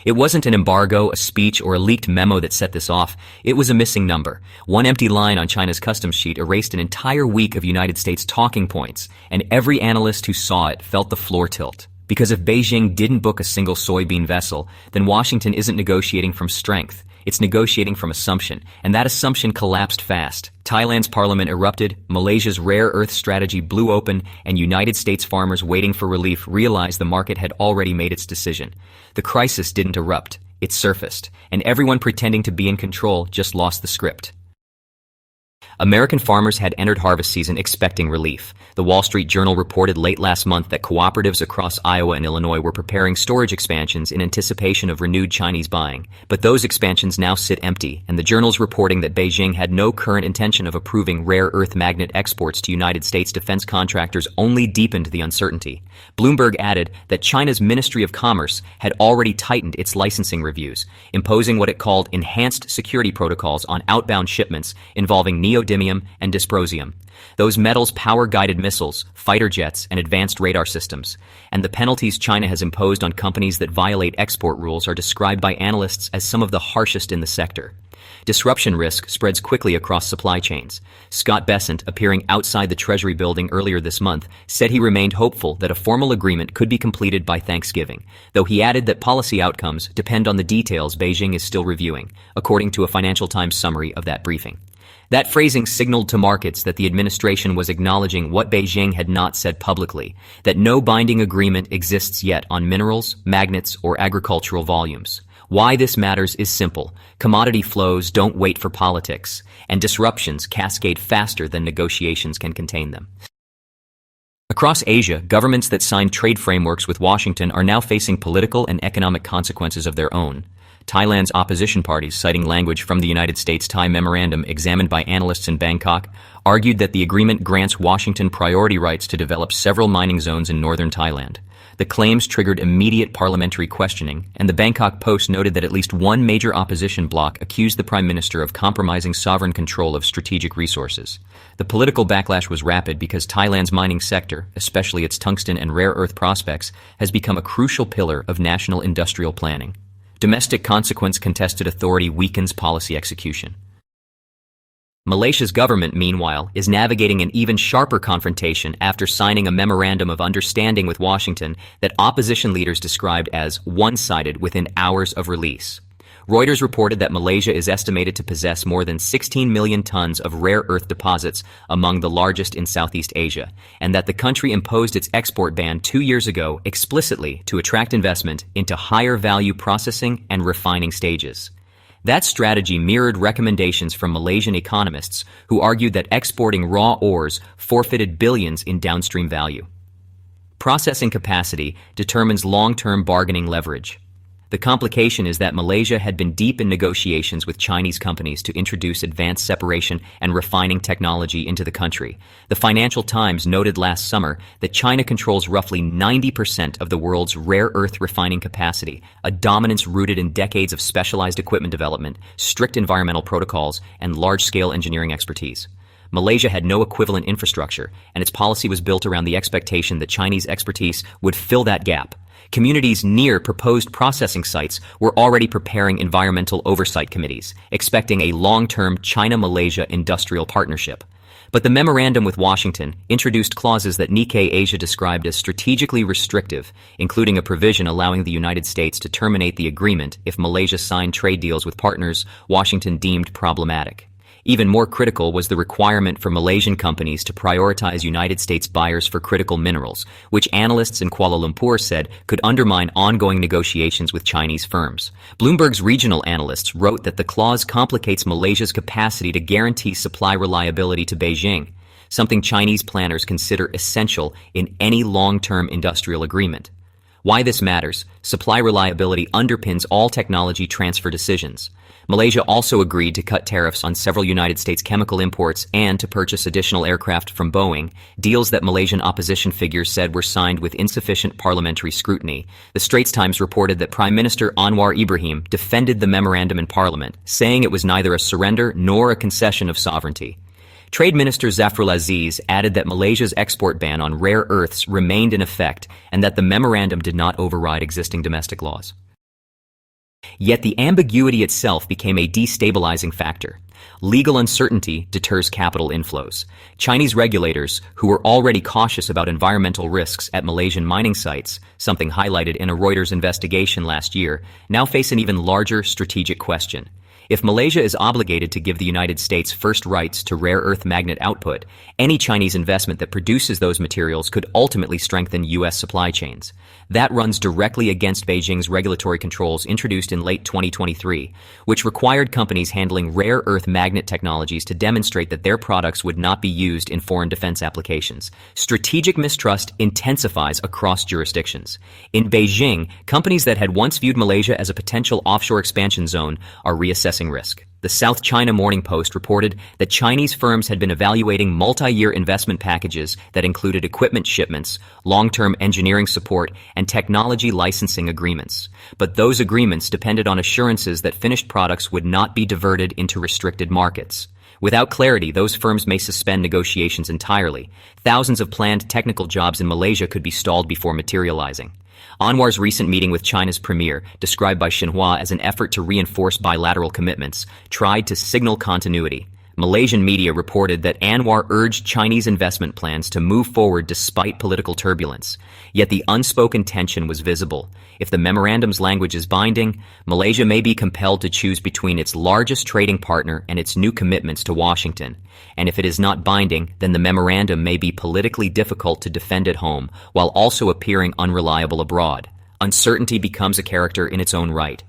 It wasn't an embargo, a speech, or a leaked memo that set this off. It was a missing number. One empty line on China's customs sheet erased an entire week of United States talking points, and every analyst who saw it felt the floor tilt. Because if Beijing didn't book a single soybean vessel, then Washington isn't negotiating from strength. It's negotiating from assumption, and that assumption collapsed fast. Thailand's parliament erupted, Malaysia's rare earth strategy blew open, and United States farmers waiting for relief realized the market had already made its decision. The crisis didn't erupt, it surfaced, and everyone pretending to be in control just lost the script. American farmers had entered harvest season expecting relief. The Wall Street Journal reported late last month that cooperatives across Iowa and Illinois were preparing storage expansions in anticipation of renewed Chinese buying. But those expansions now sit empty, and the journal's reporting that Beijing had no current intention of approving rare earth magnet exports to United States defense contractors only deepened the uncertainty. Bloomberg added that China's Ministry of Commerce had already tightened its licensing reviews, imposing what it called enhanced security protocols on outbound shipments involving neodymium and dysprosium. Those metals power guided missiles, fighter jets, and advanced radar systems. And the penalties China has imposed on companies that violate export rules are described by analysts as some of the harshest in the sector. Disruption risk spreads quickly across supply chains. Scott Bessent, appearing outside the Treasury building earlier this month, said he remained hopeful that a formal agreement could be completed by Thanksgiving, though he added that policy outcomes depend on the details Beijing is still reviewing, according to a Financial Times summary of that briefing. That phrasing signaled to markets that the administration was acknowledging what Beijing had not said publicly, that no binding agreement exists yet on minerals, magnets, or agricultural volumes. Why this matters is simple. Commodity flows don't wait for politics, and disruptions cascade faster than negotiations can contain them. Across Asia, governments that signed trade frameworks with Washington are now facing political and economic consequences of their own. Thailand's opposition parties, citing language from the United States-Thai memorandum examined by analysts in Bangkok, argued that the agreement grants Washington priority rights to develop several mining zones in northern Thailand. The claims triggered immediate parliamentary questioning, and the Bangkok Post noted that at least one major opposition bloc accused the prime minister of compromising sovereign control of strategic resources. The political backlash was rapid because Thailand's mining sector, especially its tungsten and rare earth prospects, has become a crucial pillar of national industrial planning. Domestic consequence-contested authority weakens policy execution. Malaysia's government, meanwhile, is navigating an even sharper confrontation after signing a memorandum of understanding with Washington that opposition leaders described as one-sided within hours of release. Reuters reported that Malaysia is estimated to possess more than 16 million tons of rare earth deposits, among the largest in Southeast Asia, and that the country imposed its export ban 2 years ago explicitly to attract investment into higher value processing and refining stages. That strategy mirrored recommendations from Malaysian economists who argued that exporting raw ores forfeited billions in downstream value. Processing capacity determines long-term bargaining leverage. The complication is that Malaysia had been deep in negotiations with Chinese companies to introduce advanced separation and refining technology into the country. The Financial Times noted last summer that China controls roughly 90% of the world's rare earth refining capacity, a dominance rooted in decades of specialized equipment development, strict environmental protocols, and large-scale engineering expertise. Malaysia had no equivalent infrastructure, and its policy was built around the expectation that Chinese expertise would fill that gap. Communities near proposed processing sites were already preparing environmental oversight committees, expecting a long-term China-Malaysia industrial partnership. But the memorandum with Washington introduced clauses that Nikkei Asia described as strategically restrictive, including a provision allowing the United States to terminate the agreement if Malaysia signed trade deals with partners Washington deemed problematic. Even more critical was the requirement for Malaysian companies to prioritize United States buyers for critical minerals, which analysts in Kuala Lumpur said could undermine ongoing negotiations with Chinese firms. Bloomberg's regional analysts wrote that the clause complicates Malaysia's capacity to guarantee supply reliability to Beijing, something Chinese planners consider essential in any long-term industrial agreement. Why this matters: supply reliability underpins all technology transfer decisions. Malaysia also agreed to cut tariffs on several United States chemical imports and to purchase additional aircraft from Boeing, deals that Malaysian opposition figures said were signed with insufficient parliamentary scrutiny. The Straits Times reported that Prime Minister Anwar Ibrahim defended the memorandum in Parliament, saying it was neither a surrender nor a concession of sovereignty. Trade Minister Zafrul Aziz added that Malaysia's export ban on rare earths remained in effect and that the memorandum did not override existing domestic laws. Yet the ambiguity itself became a destabilizing factor. Legal uncertainty deters capital inflows. Chinese regulators, who were already cautious about environmental risks at Malaysian mining sites, something highlighted in a Reuters investigation last year, now face an even larger strategic question. If Malaysia is obligated to give the United States first rights to rare earth magnet output, any Chinese investment that produces those materials could ultimately strengthen U.S. supply chains. That runs directly against Beijing's regulatory controls introduced in late 2023, which required companies handling rare earth magnet technologies to demonstrate that their products would not be used in foreign defense applications. Strategic mistrust intensifies across jurisdictions. In Beijing, companies that had once viewed Malaysia as a potential offshore expansion zone are reassessing risk. The South China Morning Post reported that Chinese firms had been evaluating multi-year investment packages that included equipment shipments, long-term engineering support, and technology licensing agreements. But those agreements depended on assurances that finished products would not be diverted into restricted markets. Without clarity, those firms may suspend negotiations entirely. Thousands of planned technical jobs in Malaysia could be stalled before materializing. Anwar's recent meeting with China's premier, described by Xinhua as an effort to reinforce bilateral commitments, tried to signal continuity. Malaysian media reported that Anwar urged Chinese investment plans to move forward despite political turbulence. Yet the unspoken tension was visible. If the memorandum's language is binding, Malaysia may be compelled to choose between its largest trading partner and its new commitments to Washington. And if it is not binding, then the memorandum may be politically difficult to defend at home, while also appearing unreliable abroad. Uncertainty becomes a character in its own right.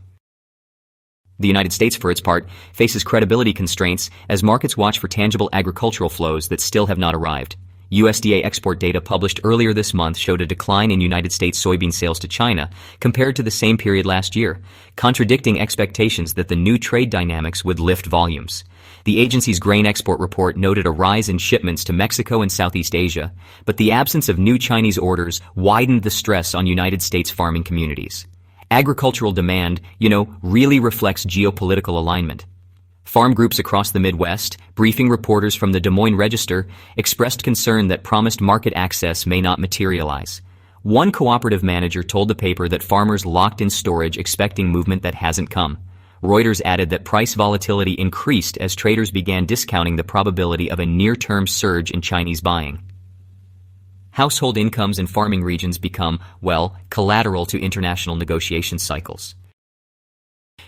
The United States, for its part, faces credibility constraints as markets watch for tangible agricultural flows that still have not arrived. USDA export data published earlier this month showed a decline in United States soybean sales to China compared to the same period last year, contradicting expectations that the new trade dynamics would lift volumes. The agency's grain export report noted a rise in shipments to Mexico and Southeast Asia, but the absence of new Chinese orders widened the stress on United States farming communities. Agricultural demand, really reflects geopolitical alignment. Farm groups across the Midwest, briefing reporters from the Des Moines Register, expressed concern that promised market access may not materialize. One cooperative manager told the paper that farmers locked in storage expecting movement that hasn't come. Reuters added that price volatility increased as traders began discounting the probability of a near-term surge in Chinese buying. Household incomes in farming regions become, collateral to international negotiation cycles.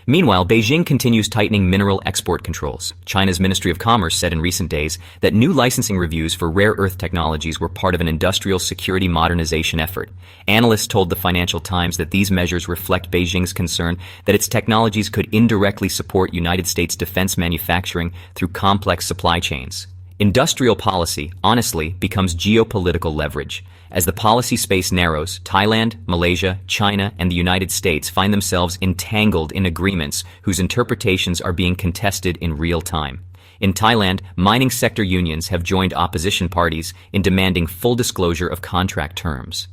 Meanwhile, Beijing continues tightening mineral export controls. China's Ministry of Commerce said in recent days that new licensing reviews for rare earth technologies were part of an industrial security modernization effort. Analysts told the Financial Times that these measures reflect Beijing's concern that its technologies could indirectly support United States defense manufacturing through complex supply chains. Industrial policy, honestly, becomes geopolitical leverage. As the policy space narrows, Thailand, Malaysia, China, and the United States find themselves entangled in agreements whose interpretations are being contested in real time. In Thailand, mining sector unions have joined opposition parties in demanding full disclosure of contract terms.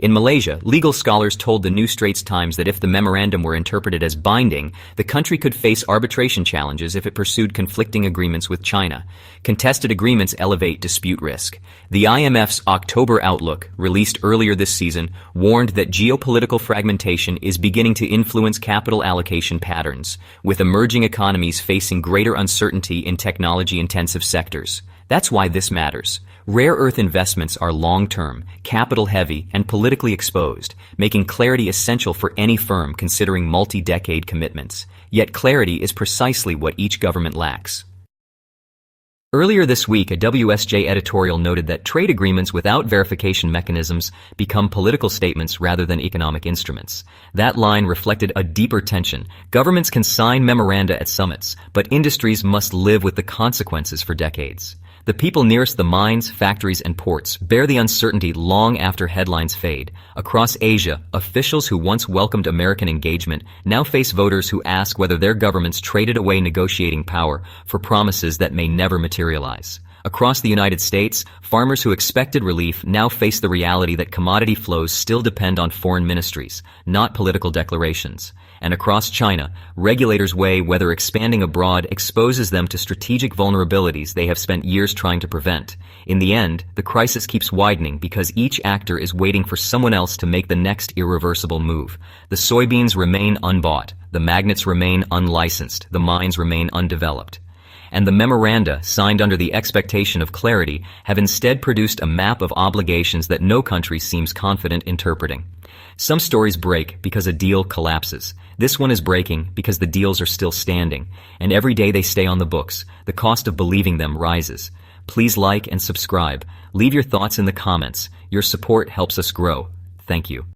In Malaysia, legal scholars told the New Straits Times that if the memorandum were interpreted as binding, the country could face arbitration challenges if it pursued conflicting agreements with China. Contested agreements elevate dispute risk. The IMF's October Outlook, released earlier this season, warned that geopolitical fragmentation is beginning to influence capital allocation patterns, with emerging economies facing greater uncertainty in technology-intensive sectors. That's why this matters. Rare earth investments are long-term, capital-heavy, and politically exposed, making clarity essential for any firm considering multi-decade commitments. Yet clarity is precisely what each government lacks. Earlier this week, a WSJ editorial noted that trade agreements without verification mechanisms become political statements rather than economic instruments. That line reflected a deeper tension. Governments can sign memoranda at summits, but industries must live with the consequences for decades. The people nearest the mines, factories, and ports bear the uncertainty long after headlines fade. Across Asia, officials who once welcomed American engagement now face voters who ask whether their governments traded away negotiating power for promises that may never materialize. Across the United States, farmers who expected relief now face the reality that commodity flows still depend on foreign ministries, not political declarations. And across China, regulators weigh whether expanding abroad exposes them to strategic vulnerabilities they have spent years trying to prevent. In the end, the crisis keeps widening because each actor is waiting for someone else to make the next irreversible move. The soybeans remain unbought, the magnets remain unlicensed, the mines remain undeveloped. And the memoranda, signed under the expectation of clarity, have instead produced a map of obligations that no country seems confident interpreting. Some stories break because a deal collapses. This one is breaking because the deals are still standing, and every day they stay on the books, the cost of believing them rises. Please like and subscribe. Leave your thoughts in the comments. Your support helps us grow. Thank you.